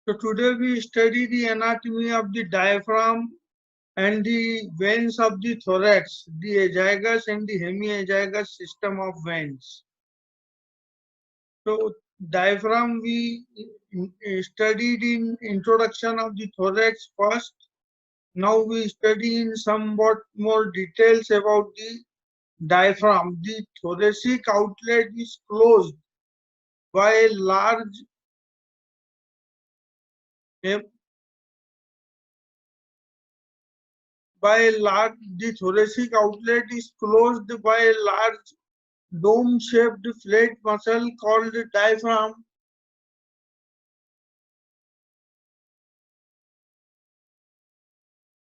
So today we study the anatomy of the diaphragm and the veins of the thorax, the azygous and the hemiazygous system of veins. So diaphragm we studied in introduction of the thorax first. Now we study in somewhat more details about the diaphragm. The thoracic outlet is closed by a large the thoracic outlet is closed by a large dome-shaped flat muscle called diaphragm.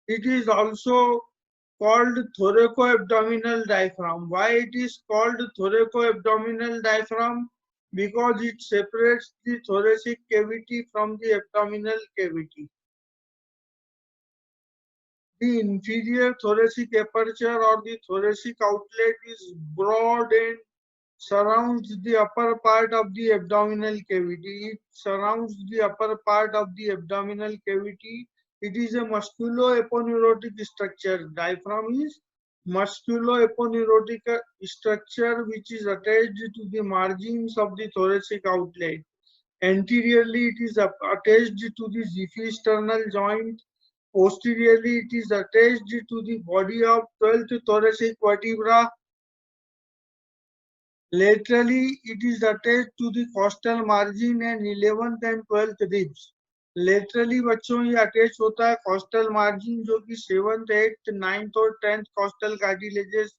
It is also called thoracoabdominal diaphragm. Why it is called thoracoabdominal diaphragm? Because it separates the thoracic cavity from the abdominal cavity. The inferior thoracic aperture or the thoracic outlet is broad and surrounds the upper part of the abdominal cavity. It surrounds the upper part of the abdominal cavity. It is a musculo-aponeurotic structure. Diaphragm is musculo-aponeurotic structure which is attached to the margins of the thoracic outlet. Anteriorly, it is attached to the xiphisternal joint. Posteriorly, it is attached to the body of 12th thoracic vertebra. Laterally, it is attached to the costal margin and 11th and 12th ribs. Laterally बच्चों ये attach होता है costal margin जो कि 7th, 8th, 9th और 10th costal cartilages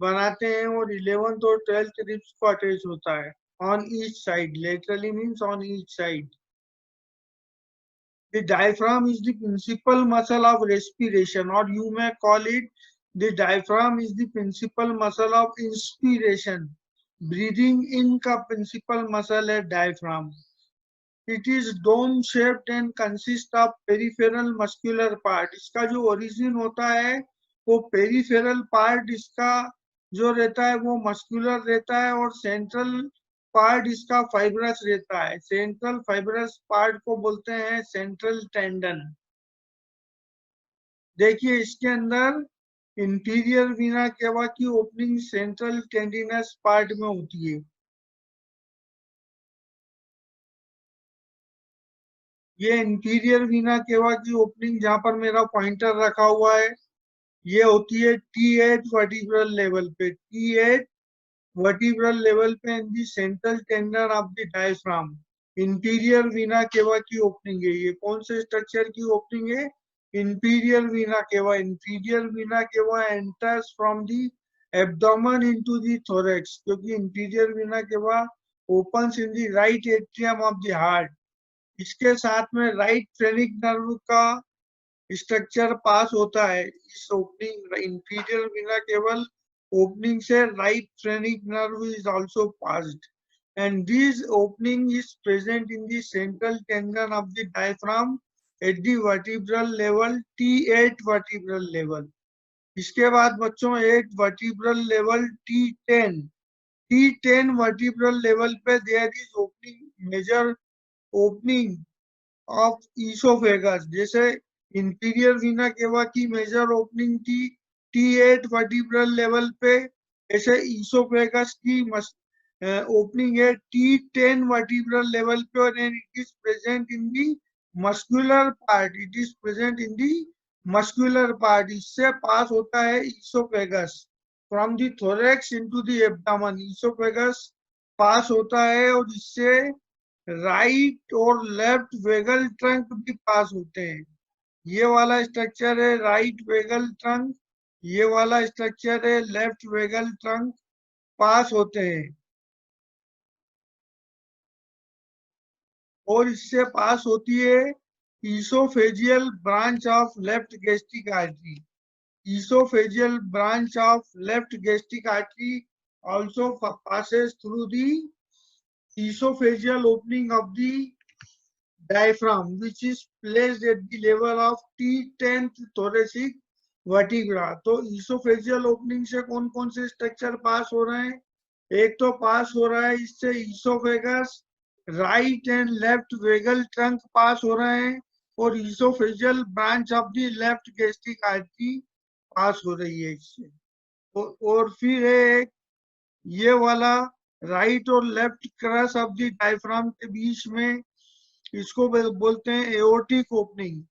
बनाते हैं और 11th और 12th रिब्स को अटैच होता है on each side. Laterally means on each side. The diaphragm is the principal muscle of respiration, or you may call it the diaphragm is the principal muscle of inspiration. Breathing in का principal muscle है diaphragm. It is dome shaped and consists of peripheral muscular part. इसका जो origin होता है वो peripheral part इसका जो रहता है वो muscular रहता है और central पार्ट इसका फाइब्रस रहता है. सेंट्रल फाइब्रस पार्ट को बोलते हैं सेंट्रल टेंडन. देखिए इसके अंदर इंटीरियर वीना केवा की ओपनिंग सेंट्रल टेंडिनस पार्ट में होती है. ये इंटीरियर वीना केवा की ओपनिंग जहां पर मेरा पॉइंटर रखा हुआ है ये होती है T8 वर्टिब्रल लेवल पे. T8 वर्टिब्रल लेवल पे in the central tendon of the diaphragm. Interior vena cava की ओपनिंग है. ये कौन से स्ट्रक्चर की ओपनिंग है? इंटीरियर वीना केवा. इंटीरियर वीना केवा enters from the abdomen into the thorax, क्योंकि इंटीरियर वीना केवा opens in the right atrium of the heart. इसके साथ में राइट फ्रेनिक नर्व का स्ट्रक्चर पास होता है. इस ओपनिंग इंटीरियर वीना केवल opening से right phrenic nerve is also passed, and this opening is present in the central tendon of the diaphragm at the vertebral level, T8 vertebral level. इसके बाद बच्चों 8 vertebral level T10 vertebral level पे there is opening, major opening of esophagus. जैसे interior vena cava की major opening थी T8 vertebral level पे, ऐसे oesophagus की ओपनिंग है T10 वर्टिब्रल लेवल पे और it is present in the muscular part. It is present in the muscular part. इससे पास होता है oesophagus from the thorax into the abdomen. Oesophagus pass होता है और इससे राइट और लेफ्ट वेगल ट्रंक भी पास होते हैं. ये वाला स्ट्रक्चर है राइट वेगल ट्रंक, ये वाला स्ट्रक्चर है लेफ्ट वेगल ट्रंक, पास होते हैं. और इससे पास होती है oesophageal branch of left gastric artery. Oesophageal branch of left gastric artery also passes through the esophageal opening of the diaphragm, which is placed at the level of T10th thoracic vertebra. तो esophageal opening से कौन कौन से structure पास हो रहे हैं? एक तो पास हो रहा है इससे esophagus, right and left vagal trunk pass हो रहे हैं और oesophageal branch of the left gastric artery pass हो रही है इससे। और फिर एक ये वाला राइट और left crus of the diaphragm के बीच में, इसको बोलते हैं एओर्टिक ओपनिंग।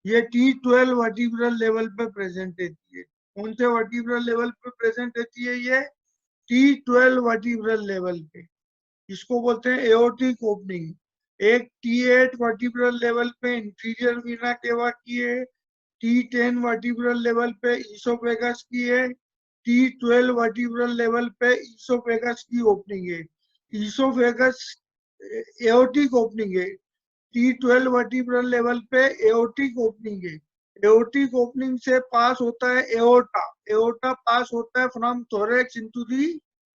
ये T12 वर्टिब्रल लेवल पे प्रेजेंट रहती है। कौन से वर्टिब्रल लेवल पे प्रेजेंट रहती है? ये T12 वर्टिब्रल लेवल पे। इसको बोलते हैं एओर्टिक ओपनिंग। एक T8 वर्टिब्रल लेवल पे इंफीरियर वीना केवा की है, T10 वर्टिब्रल लेवल पे इसोफेगस की है, T12 वर्टिब्रल लेवल पे इसोफेगस की ओपनिंग है। इसोफेगस एओर्टिक ओपनिंग है। T12 वर्टिब्रल लेवल पे एओर्टिक ओपनिंग है। एओर्टिक ओपनिंग से पास होता है एओर्टा। एओर्टा पास होता है from thorax into the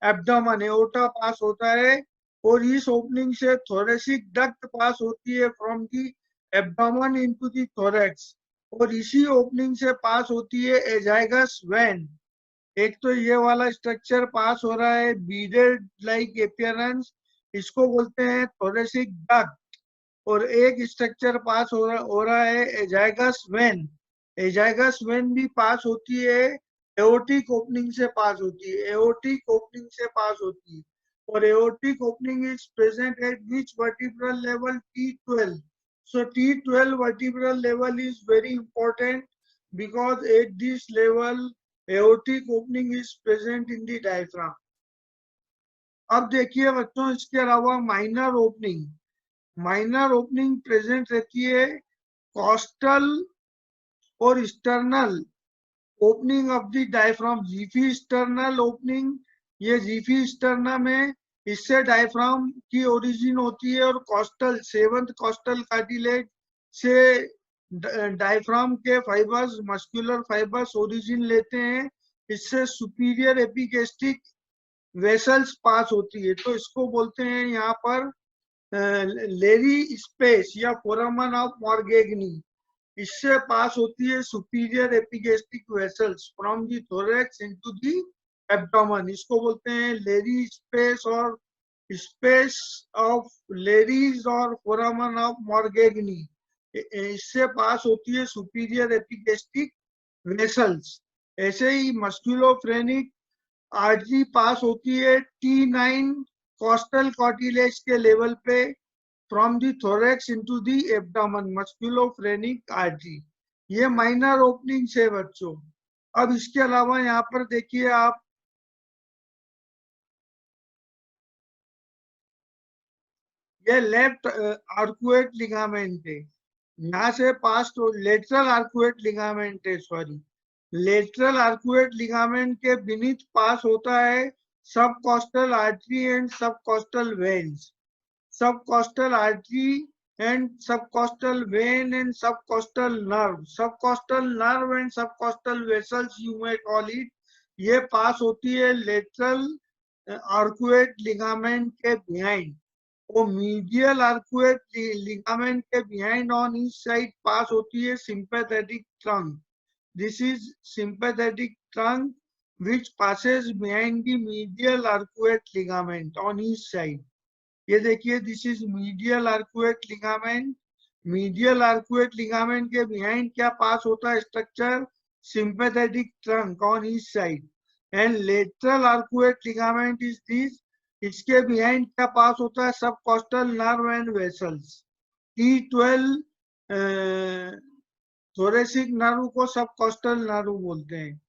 abdomen. Aorta pass होता है और इस ओपनिंग से थोरेसिक डक्ट पास होती है from the abdomen into the thorax. और इसी ओपनिंग से पास होती है एजाइगस वेन। एक तो ये वाला स्ट्रक्चर पास हो रहा है बीडेड लाइक अपीयरेंस, इसको बोलते हैं थोरेसिक डक्ट। और एक स्ट्रक्चर पास हो रहा है एजाइगस वेन। एजाइगस वेन भी पास होती है, एओर्टिक ओपनिंग से पास होती है। एओर्टिक ओपनिंग से पास होती है। और aortic opening is present at which vertebral level? T12. So T12 vertebral level is very important because at this level aortic opening is present in the diaphragm. अब देखिए बच्चों, इसके अलावा minor opening. Minor opening present रहती है costal और sternal opening of the diaphragm. Xiphisternal opening, ये जीफी sterna में इससे डायफ्राम की ओरिजिन होती है। और कॉस्टल, सेवंथ कॉस्टल कार्टिलेज से डायफ्राम के फाइबर्स, मस्कुलर फाइबर्स ओरिजिन लेते हैं। इससे सुपीरियर एपिगेस्ट्रिक वेसल्स पास होती है। तो इसको बोलते हैं यहाँ पर लेरी स्पेस या फोरामन ऑफ मॉर्गेगनी। इससे पास होती है superior epigastric vessels from the thorax into the abdomen. इसको बोलते हैं लेरी स्पेस और स्पेस ऑफ लेरीज और फोरामन ऑफ मॉर्गेगनी। इससे पास होती है सुपीरियर एपिगेस्ट्रिक वेसल्स। ऐसे ही मस्कुलोफ्रेनिक आर्टरी पास होती है T9 कॉस्टल कार्टिलेज के लेवल पे from the thorax into the abdomen, musculophrenic artery. ये माइनर ओपनिंग है बच्चों। अब इसके अलावा यहाँ पर देखिए आप, ये लेफ्ट आर्कुएट लिगामेंट है। यहाँ से पास तो लेटरल आर्कुएट लिगामेंट है, सॉरी। लेटरल आर्कुएट लिगामेंट के बीनीथ पास होता है subcostal artery and subcostal veins. subcostal artery and subcostal vein and subcostal nerve. Subcostal nerve and subcostal vessels you may call it, ये पास होती है lateral arcuate ligament के behind. वो medial arcuate ligament के behind on each side पास होती है sympathetic trunk. This is sympathetic trunk which passes behind the medial arcuate ligament on each side. ये देखिए, this is medial arcuate ligament. Medial arcuate ligament के behind क्या pass होता है structure? Sympathetic trunk on each side. And lateral arcuate ligament is this, इसके behind क्या pass होता है? Subcostal nerve and vessels. T12 thoracic nerve को subcostal nerve बोलते हैं।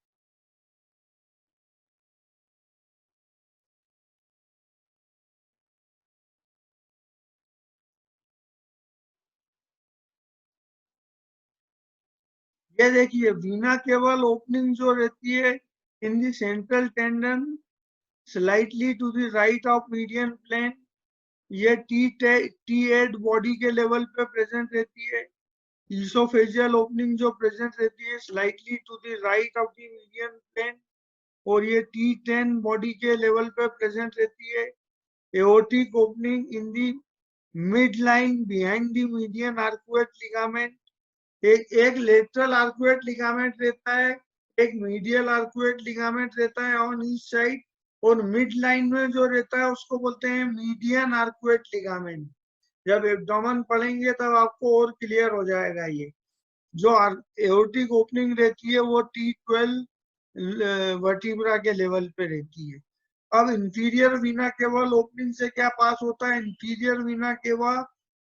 ये देखिए, वीना केवल ओपनिंग जो रहती है in the central tendon slightly to the right of median plane, ये T8 बॉडी के लेवल पे प्रेजेंट रहती है। इसोफेजियल ओपनिंग जो प्रेजेंट रहती है slightly to the right of the median plane, और ये T10 बॉडी के लेवल पे प्रेजेंट रहती है। Aortic opening in the mid line behind the median arcuate ligament. एक लेटरल आर्कुएट लिगामेंट रहता है, एक मीडियल आर्कुएट लिगामेंट रहता है ऑन ईच साइड, और मिड लाइन में जो रहता है उसको बोलते हैं मीडियन आर्कुएट लिगामेंट। जब एब्डोमेन पढ़ेंगे तब आपको और क्लियर हो जाएगा। ये जो एओर्टिक ओपनिंग रहती है वो T12 वर्टिब्रा के लेवल पे रहती है। अब इंफीरियर वीना केवल ओपनिंग से क्या पास होता है, इंफीरियर वीना केवा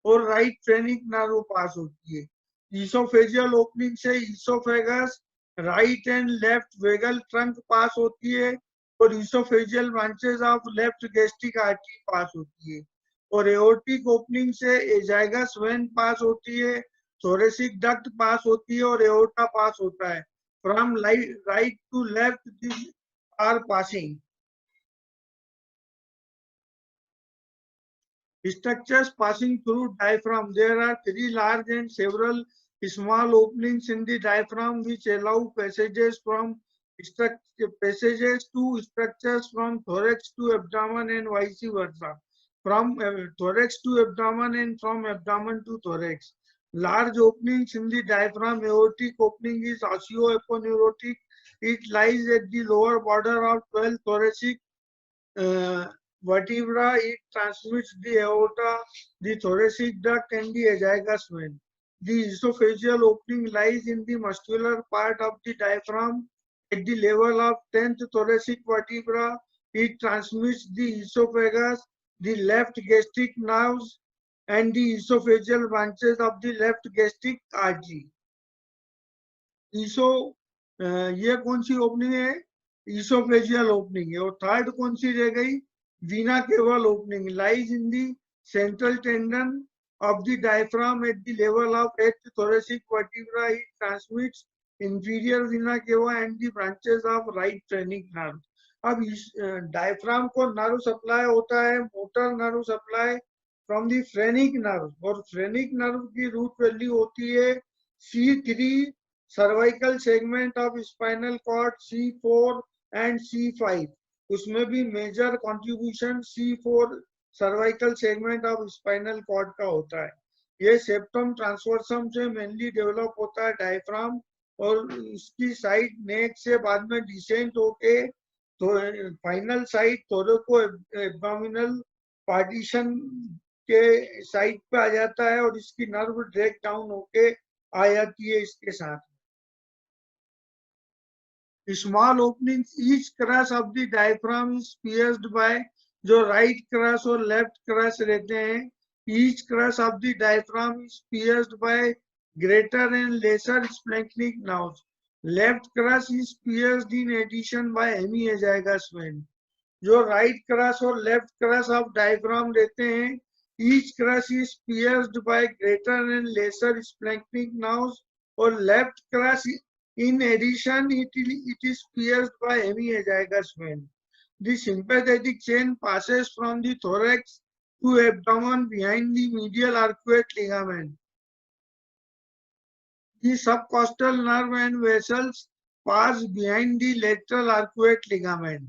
और राइट फ्रेनिक नर्व पास होती है। ईसोफेजियल ओपनिंग से oesophagus, right and left vagal trunk pass होती है और oesophageal branches of left gastric artery pass होती है। और एओर्टिक ओपनिंग से एजाइगस वेन पास होती है, थोरेसिक डक्ट पास होती है और एओर्टा पास होता है। From right to left this are passing. Structures passing through diaphragm. There are three large and several small openings in the diaphragm which allow passages to structures from thorax to abdomen and vice versa. From thorax to abdomen and from abdomen to thorax. Large openings in the diaphragm. Aortic opening is osteoaponeurotic. It lies at the lower border of 12 thoracic uh, vertebra. It transmits the aorta, the thoracic duct, and the azygous vein. The esophageal opening lies in the muscular part of the diaphragm at the level of 10th thoracic vertebra. It transmits the esophagus, the left gastric nerves, and the esophageal branches of the left gastric artery. ये कौन सी opening है? Oesophageal opening है। और third कौन सी रह गई? वीना केवल opening lies in the central tendon of the diaphragm eight the level of 8th thoracic vertebra. It transmits inferior vena cava and the branches of right phrenic nerve. अब इस diaphragm को nerve supply होता है, motor nerve supply from the phrenic nerve, और phrenic nerve की root value होती है C3, cervical segment of spinal cord C4 and C5। उसमें भी major contribution C4 cervical segment of spinal cord का होता है। ये सेप्टम ट्रांसवर्सम से मेनली डेवलप होता है डायफ्राम, और इसकी साइड नेक से बाद में डिसेंट होके तो फाइनल साइड थोरेको एब्डोमिनल पार्टीशन के साइड पे आ जाता है और इसकी नर्व ड्रैग डाउन होके आ जाती है इसके साथ। Small openings, each cross of the diaphragm is pierced by, जो right cross और left cross रहते हैं, each cross of the diaphragm is pierced by greater and lesser splanchnic nerves. Left cross is pierced in addition by hemiazygous vein. जो right cross और left cross of diaphragm रहते हैं, each cross is pierced by greater and lesser splanchnic nerves, और left cross in addition, it is pierced by hemiazygous vein. The sympathetic chain passes from the thorax to abdomen behind the medial arcuate ligament. The subcostal nerve and vessels pass behind the lateral arcuate ligament.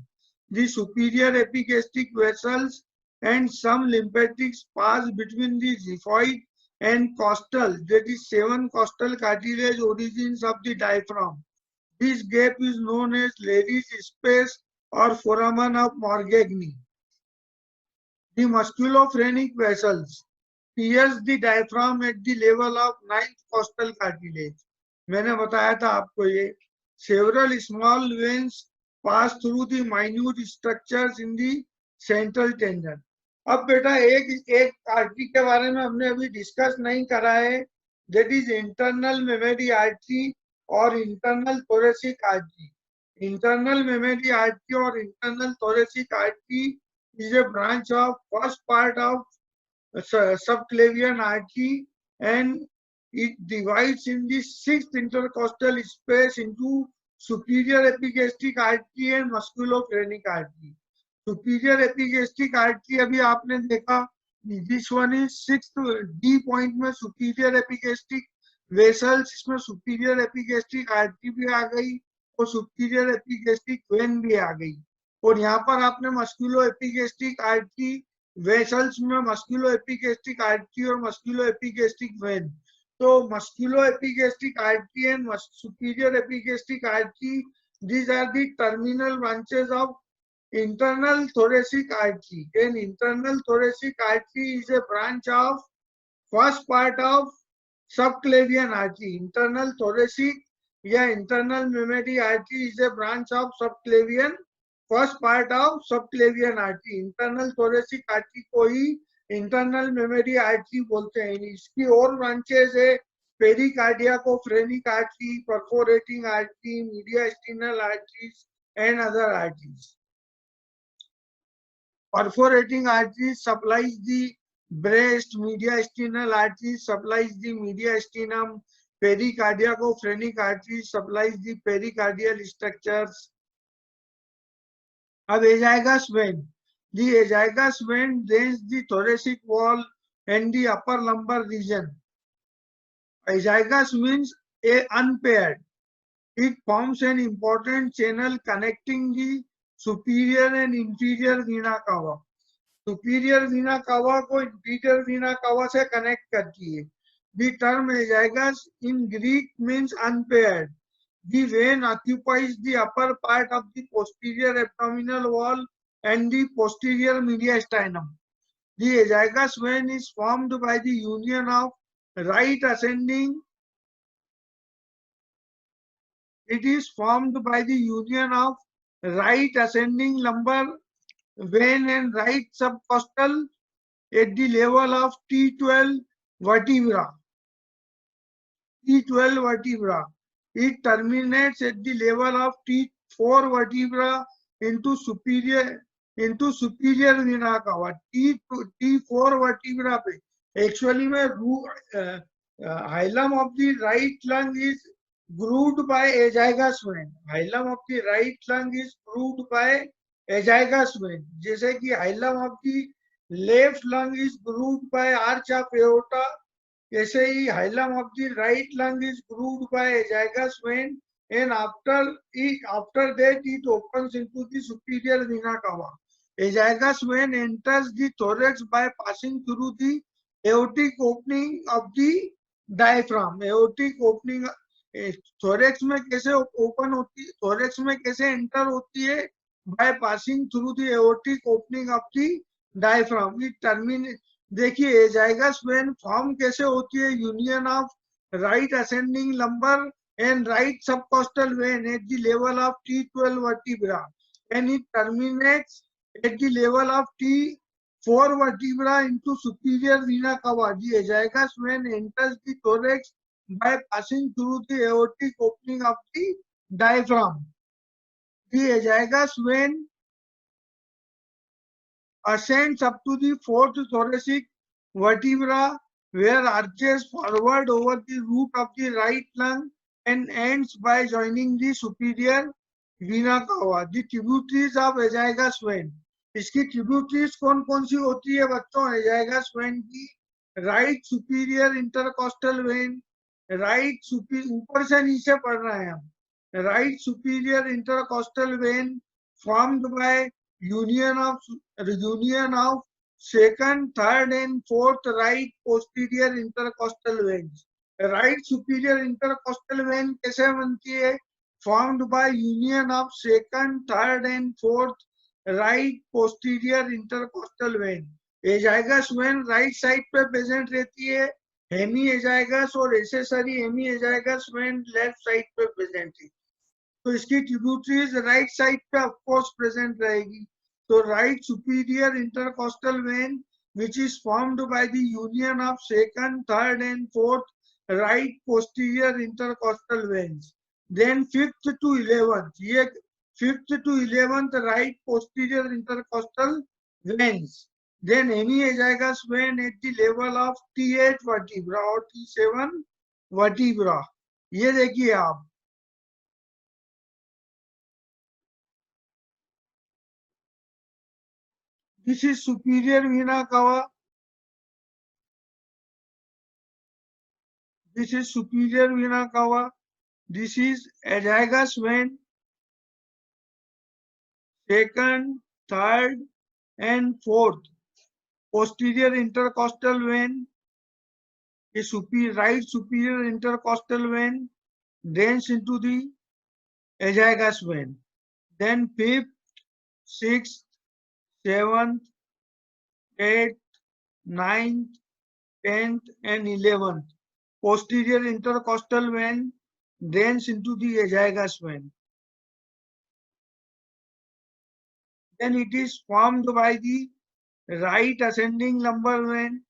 The superior epigastric vessels and some lymphatics pass between the xiphoid and costal, that is 7 costal cartilage origins of the diaphragm. This gap is known as Leydig space or foramen of Morgagni. The musculophrenic vessels pierce the diaphragm at the level of 9th costal cartilage. मैंने बताया था आपको ये। Several small veins pass through the minute structures in the central tendon. अब बेटा एक artery के बारे में हमने अभी डिस्कस नहीं करा है, that is internal mammary artery और internal thoracic artery. Internal mammary artery और internal thoracic artery is a branch of first part of subclavian artery, and it divides in the 6th intercostal space into superior epigastric artery and musculophrenic artery. Superior epigastric artery अभी आपने देखा, this one is 6th D point में superior epigastric vessels, इसमें superior epigastric artery भी आ गई और superior epigastric when भी आ गई। और यहाँ पर आपने मस्कुलो एपिगैस्ट्रिक आर्टरी वेसल्स में मस्कुलो एपिगैस्ट्रिक आर्टरी और मस्कुलो एपिगैस्ट्रिक वेन, तो मस्कुलो epigastric artery and superior epigastric artery, these are the terminal branches of internal thoracic artery. An internal thoracic artery is a branch of first part of subclavian artery. Internal thoracic या internal mammary artery is a branch of subclavian first part of subclavian artery. Internal thoracic artery को ही internal mammary artery बोलते हैं. इसकी और branches है pericardiaco-phrenic artery, perforating artery, mediastinal arteries and other arteries. Perforating artery supplies the breast, mediastinal artery supplies the mediastinum, pericardiaco-phrenic artery supplies the pericardial structures. अब azygos vein, the azygos vein drains the thoracic wall and the upper lumbar region. Azygous means a unpaired. It forms an important channel connecting the superior and inferior vena cava. Superior vena cava को inferior vena cava से connect करती है. The term azygous in Greek means unpaired. The vein occupies the upper part of the posterior abdominal wall and the posterior mediastinum. The azygous vein is formed by the union of right ascending. It is formed by the union of right ascending lumbar vein and right subcostal at the level of T12 vertebra. T12 vertebra. It terminates at the level of T4 vertebra into superior vena cava. T4 vertebra पे actually में hilum of the right lung is grooved by azygous vein. Hilum of the right lung is grooved by azygous vein. जैसे कि hilum of the left lung is grooved by arch of aorta. ऐसे ही hilum of the right lung is grooved by azygous vein, and after that it opens into the superior vena cava. Azygous vein enters the thorax by passing through the aortic opening of the diaphragm. Aortic opening thorax में कैसे open होती, thorax में कैसे enter होती है? By passing through the aortic opening of the diaphragm. It terminates. देखिए azygous vein form कैसे होती है? Union of right ascending lumbar and right subcostal vein at the level of T12 vertebra, and it terminates at the level of T4 vertebra into superior vena cava. The azygous vein enters the thorax by passing through the aortic opening of the diaphragm. The azygous vein ascends up to the fourth thoracic vertebra, where arches forward over the root of the right lung and ends by joining the superior vena cava. The tributaries of azygous vein. इसकी tributaries कौन कौन सी होती है बच्चों? azygous vein की right superior intercostal vein, right superior, ऊपर से नीचे पढ़ रहे हैं हम. Right superior intercostal vein formed by union of second, third and fourth right posterior intercostal veins. Right superior intercostal vein कैसे बनती है? Formed by union of second, third and fourth right posterior intercostal vein. Azygous vein right side पे present रहती है. Hemiazygous और accessory hemiazygous vein left side पे present है. तो इसकी ट्रिब्यूटरीज राइट साइड पे ऑफ कोर्स प्रेजेंट रहेगी. तो right superior intercostal when which is formed by the union of second, third and fourth right posterior intercostal veins. Then 5th to 11th, ये 5th to 11th right posterior intercostal veins. Then hemiazygous vein at the level of T8 vertebra और T7 vertebra. ये देखिए आप, this is superior vena cava. This is superior vena cava. This is azygous vein. Second, third, and fourth posterior intercostal vein. A right superior intercostal vein drains into the azygous vein. Then fifth 6th, 7th, 8th, 9th, 10th, and 11th. Posterior intercostal vein drains into the azygous vein. Then it is formed by the right ascending lumbar vein,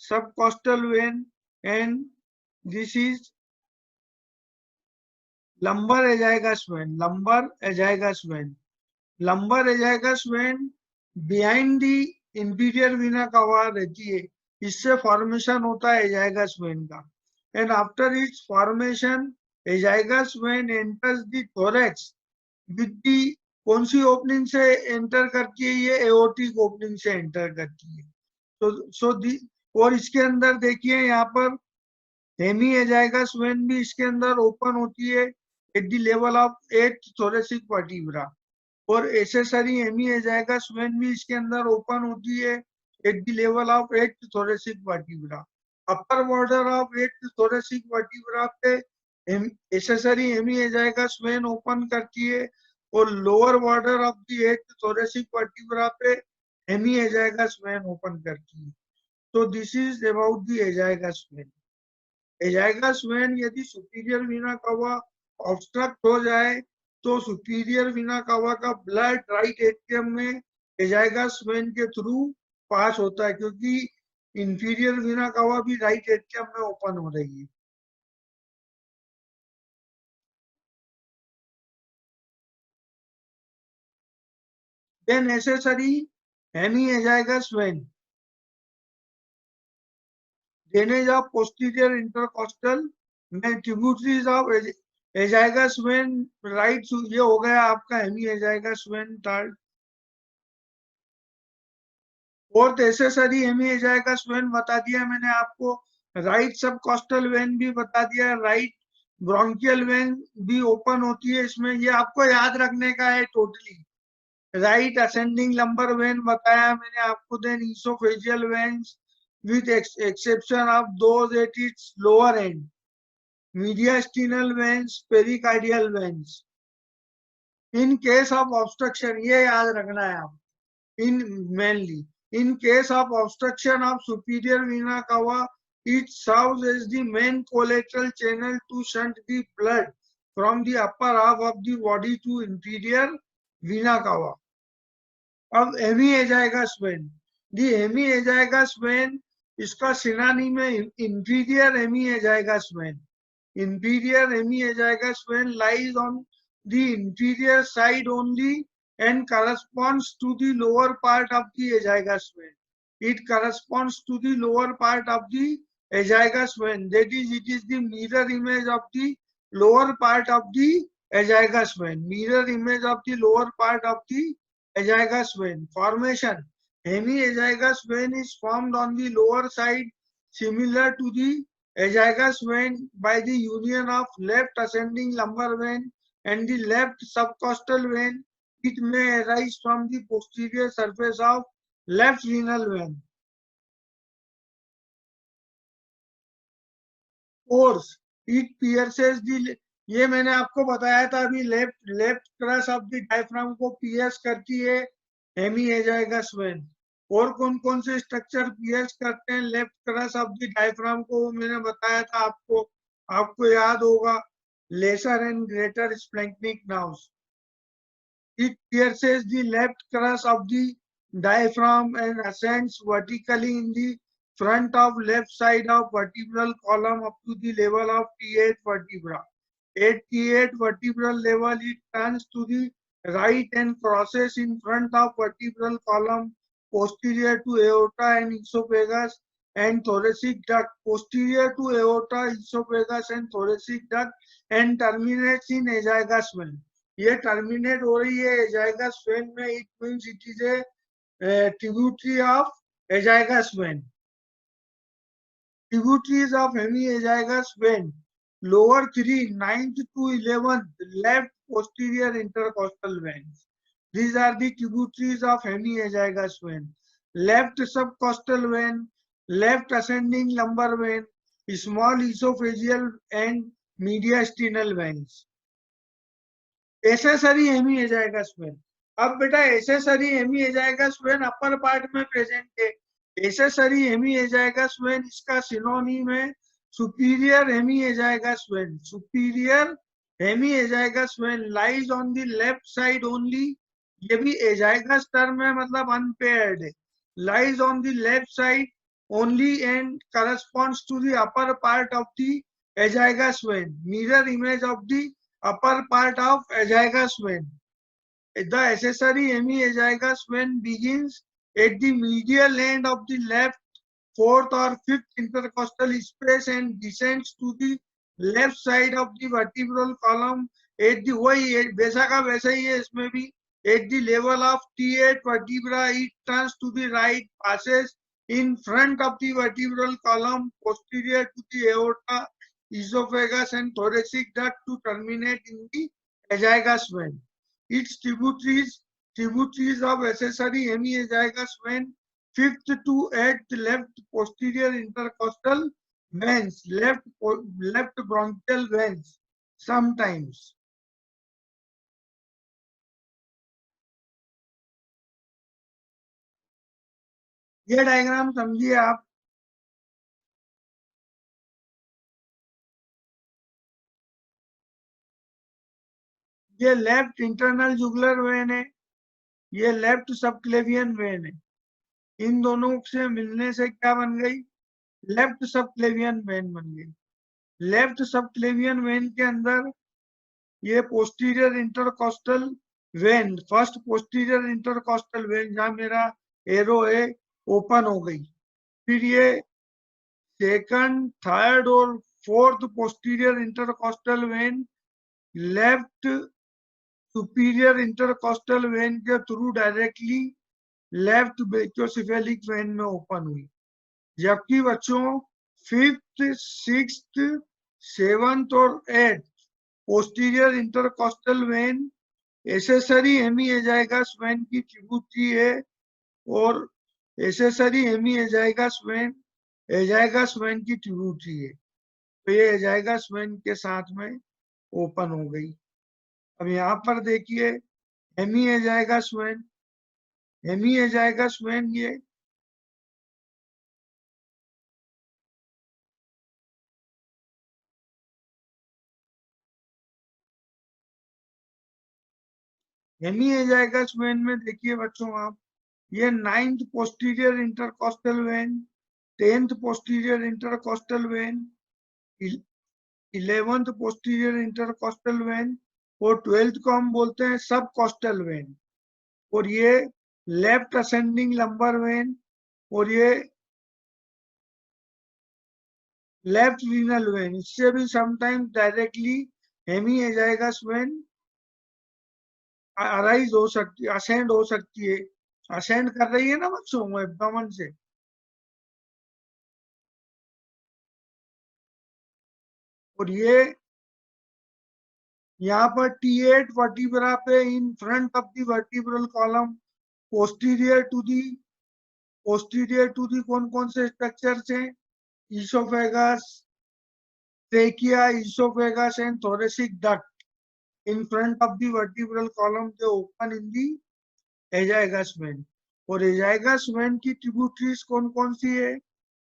subcostal vein, and this is lumbar azygous vein. Lumbar azygous vein. Lumbar azygous vein behind the inferior vena cava रहती है, इससे formation होता है azygous vein का. And after its formation, azygous vein enters the thorax with the कौन सी opening से enter करती है? ये एओर्टिक ओपनिंग से एंटर करती है. सो और इसके अंदर देखिए यहाँ पर हेमी एजाइगस वेन भी इसके अंदर ओपन होती है at the level of 8th thoracic vertebra. और एसेसरी हेमी एजाइगस वेन भी इसके अंदर ओपन होती है at the level of 8th thoracic vertebra. Upper border of 8th thoracic vertebra पे accessory hemiazygos vein open करती है और lower border of the 8th thoracic vertebra पे हेमी एजाइगस वेन ओपन करती है. तो this is about the azygos vein. Azygos vein यदि superior Veena कवा ऑब्स्ट्रक्ट हो जाए तो सुपीरियर वीना कवा का ब्लड राइट एट्रियम में एजाइगस वेन के थ्रू पास होता है, क्योंकि इंफीरियर वीना कवा भी राइट एट्रियम में ओपन हो रही है. Then accessory hemiazygos vein, drainage of posterior intercostal में tributaries of azygos vein right. ये हो गया आपका hemiazygos vein. Third fourth accessory hemiazygos vein बता दिया मैंने आपको. राइट सब कॉस्टल वेन भी बता दिया. राइट ब्रोंकियल वेन भी ओपन होती है इसमें, ये आपको याद रखने का है totally. Right ascending lumbar vein बताया मैंने आपको. Then oesophageal veins with exception of those at its lower end, mediastinal veins, pericardial veins. In case of obstruction, ये याद रखना है आप. In mainly in case of obstruction of superior vena cava, it serves as the main collateral channel to shunt the blood from the upper half of the body to inferior vena cava. अब hemiazygos vein, the hemiazygos vein इसका synonym है inferior hemiazygos vein. Inferior hemiazygous vein lies on the inferior side only and corresponds to the lower part of the azygous vein. It corresponds to the lower part of the azygous vein. That is, it is the mirror image of the lower part of the azygous vein. Mirror image of the lower part of the azygous vein. Formation: hemiazygous vein is formed on the lower side, similar to the azygous vein by the union of left ascending lumbar vein and the left subcostal vein. It may arise from the posterior surface of left renal vein. Pores, it pierces the, ये मैंने आपको बताया था अभी. Left crus of the diaphragm को piers करती है Hemy azygos vein. और कौन कौन से स्ट्रक्चर पियर्स करते हैं left crus of the diaphragm को, मैंने बताया था आपको. आपको याद होगा lesser and greater splanchnic nerves. It pierces the left crus of the diaphragm and ascends vertically in the front of left side of vertebral column up to the level of T8 vertebra. At T8 vertebral level, it turns to the right and crosses in front of vertebral column posterior to aorta and esophagus and thoracic duct, posterior to aorta, esophagus and thoracic duct, and terminates in azygous vein. ये terminate हो रही है azygos vein में. It means it is a tributary of azygos vein. Tributaries of hemiazygos vein: lower 3, 9th to 11th left posterior intercostal veins. These are the tributaries of hemi azygous vein. Left subcostal vein, left ascending lumbar vein, small esophageal and mediastinal veins. Accessory hemi azygous vein. अब बेटा accessory hemiazygos vein upper part में present है, accessory hemiazygos vein इसका synonym है superior hemiazygos vein, superior hemiazygos vein lies on the left side only, ये भी azygos term है मतलब अनपेयर्ड है, lies on the left side only and corresponds to the upper part of the azygos vein, mirror image of the upper part of azygos vein. The accessory hemiazygous vein begins at the medial end of the left fourth or fifth intercostal space and descends to the left side of the vertebral column at the वही वैसा का वैसा ही है इसमें भी, at the level of T8 vertebra it turns to the right, passes in front of the vertebral column posterior to the aorta, esophagus and thoracic duct to terminate in the azygous vein. Its tributaries of accessory hemiazygous vein, fifth to eighth left posterior intercostal veins, left bronchial veins sometimes. ये diagram समझिए आप. ये left internal jugular vein है, ये left subclavian vein है. इन दोनों से मिलने से क्या बन गई? लेफ्ट सबक्लेवियन वेन बन गई. लेफ्ट सबक्लेवियन वेन के अंदर ये posterior intercostal vein, first posterior intercostal vein जहां मेरा एरो है ओपन हो गई. फिर ये सेकंड, थर्ड और fourth posterior intercostal vein left superior intercostal vein के through directly left brachiocephalic vein में ओपन हुई. जबकि बच्चों फिफ्थ, सिक्स्थ, सेवंथ और eighth posterior intercostal vein accessory hemiazygos vein की ट्रिब्यूटरी है और accessory hemiazygos vein azygos vein की ट्रिब्यूटरी है. तो ये एजाइगस वेन के साथ में ओपन हो गई. अब यहाँ पर देखिए हेमीएजाइगस वेन, हेमीएजाइगस वेन ये हेमीएजाइगस वेन में देखिए बच्चों आप, ये ninth posterior intercostal when, 10th posterior intercostal when, 11th posterior intercostal when और 12th को हम बोलते हैं सब कॉस्टल वेन. और ये लेफ्ट असेंडिंग लंबर वेन और ये लेफ्ट रीनल वेन. इससे भी समटाइम्स डायरेक्टली हेमीएजाइगस वेन अराइज हो सकती है, असेंड हो सकती है. असेंड कर रही है ना बच्चों एब्डोमेन से. और ये यहाँ पर T8 वर्टिब्रा पे in front of the vertebral column posterior to the कौन कौन से स्ट्रक्चर्स हैं? Oesophagus, trachea, oesophagus and thoracic duct in front of the vertebral column they open in the azygos vein. और एजाइगस वेन की tributaries कौन कौन सी है?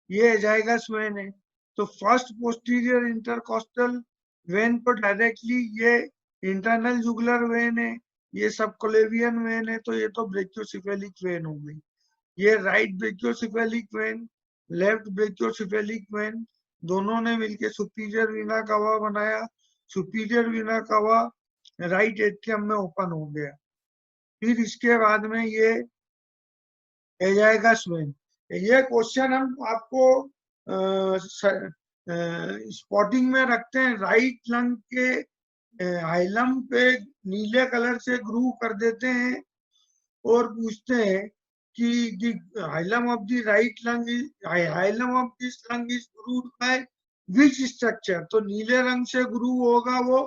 ये एजाइगस वेन है. तो फर्स्ट पोस्टीरियर इंटरकॉस्टल वेन पर डायरेक्टली ये इंटरनल जुगुलर वेन है, ये सबक्लेवियन वेन है. तो ये तो ब्रेकियोसेफेलिक वेन हो गई. ये right brachiocephalic when, left brachiocephalic when दोनों ने मिलके सुपीरियर वीना कवा बनाया. सुपीरियर वीना कवा राइट एट्रियम में ओपन हो गया. फिर इसके बाद में ये एजाइगस वेन. ये क्वेश्चन हम आपको स्पॉटिंग में रखते हैं. राइट लंग के हाइलम पे नीले कलर से ग्रू कर देते हैं और पूछते हैं कि hilum of the right lung, hilum of this lung is grooved by which structure. तो नीले रंग से ग्रू होगा वो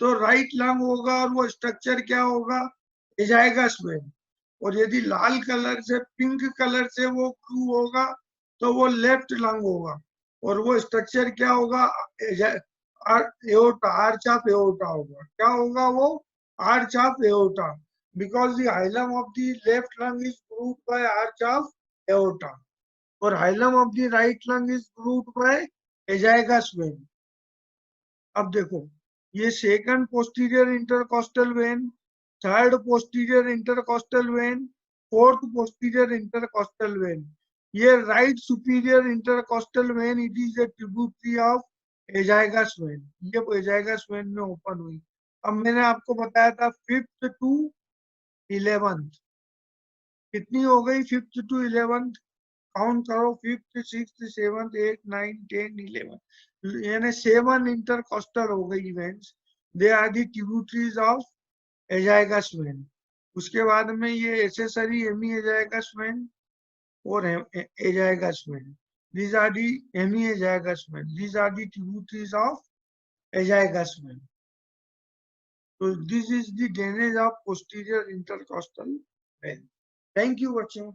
तो राइट लंग होगा और वो स्ट्रक्चर क्या होगा? Azygos vein. और यदि लाल कलर से, पिंक कलर से वो ग्रू होगा तो वो लेफ्ट लंग होगा और वो स्ट्रक्चर क्या होगा? एओर्टा, आर्च ऑफ एओर्टा होगा. क्या होगा वो? Arch of aorta. because the hilum of the left lung is grooved by arch of aorta और hilum of the right lung is grooved by azygous vein. अब देखो, ये second posterior intercostal vein, third posterior intercostal vein, fourth posterior intercostal vein, ये right superior intercostal vein, it is a tributary of azygos vein. ये azygos vein में open हुई. अब मैंने आपको बताया था 5th to 11th, कितनी हो गई 5th to 11th? काउंट करो, 5th, 6th, 7th, 8th, 9th, 10th, 11th, यानी 7 इंटरकॉस्टल हो गई events. They are the tributaries of azygos vein. उसके बाद में ये एसेसरी हेमी एजाइगस वेन और azygos vein. these are the hemi azygous vein. These are the tributaries of azygous vein. So this is the drainage of posterior intercostal vein. Thank you, बच्चों.